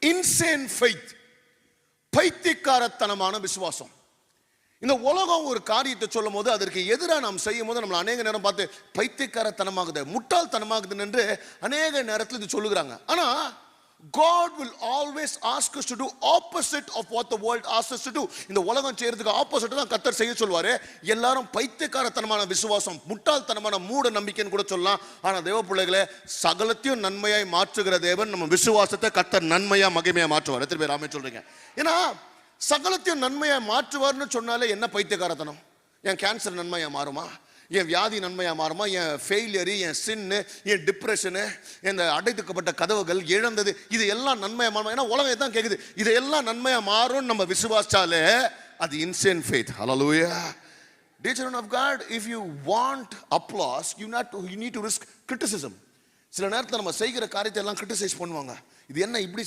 Insane faith, பைத்தியக்காரத்தனமான விசுவாசம். இந்த உலகம் ஒரு காரியத்தை சொல்லும் போது அதற்கு எதிராக நாம் செய்யும் போது நம்மள அநேக நேரம் பார்த்து பைத்தியக்காரத்தனமாகுது, முட்டாள்தனமாகுது என்று அநேக நேரத்தில் இது சொல்லுகிறாங்க. ஆனா God will always ask us to do opposite of what the world asks us to do. இந்த உலகம் செய்யறதுக்கு ஆப்போசிட் தான் கர்த்தர் செய்ய சொல்வாரு. எல்லாரும் பைத்தியக்காரத்தனமான விசுவாசம், முட்டாள்தனமான மூட நம்பிக்கைன்னு கூட சொல்லலாம். ஆனா தேவ பிள்ளைகளே, சகலத்தையும் நன்மையாய் மாற்றுகிற தேவன் நம்ம விசுவாசத்தை கர்த்தர் நன்மையா மகிமையா மாற்றுவார். எத்தனை பேர் ஆமென் சொல்றீங்க? ஏன்னா சகலத்தையும் நன்மையா மாற்றுவார்னு சொன்னாலே என்ன பைத்தியக்காரத்தனம்? என் கேன்சர் நன்மையா மாறுமா? என் வியாதி நன்மையா மாறுமா? என் ஃபெயிலியரு, என் சின்னு, என் டிப்ரெஷனு, இந்த அடைத்துக்கப்பட்ட கதவுகள், இழந்தது, இது எல்லாம் நன்மையா மாறுமா? ஏன்னா உலகம் தான் கேட்குது, இதெல்லாம் நன்மையா மாறும் நம்ம விசுவாசாலே அது insane faith. Hallelujah. Dear children of God, if you want applause, you need to risk criticism. சில நேரத்தில் நம்ம செய்கிற காரியத்தை எல்லாம் கிரிட்டிசைஸ் பண்ணுவாங்க. இது என்ன இப்படி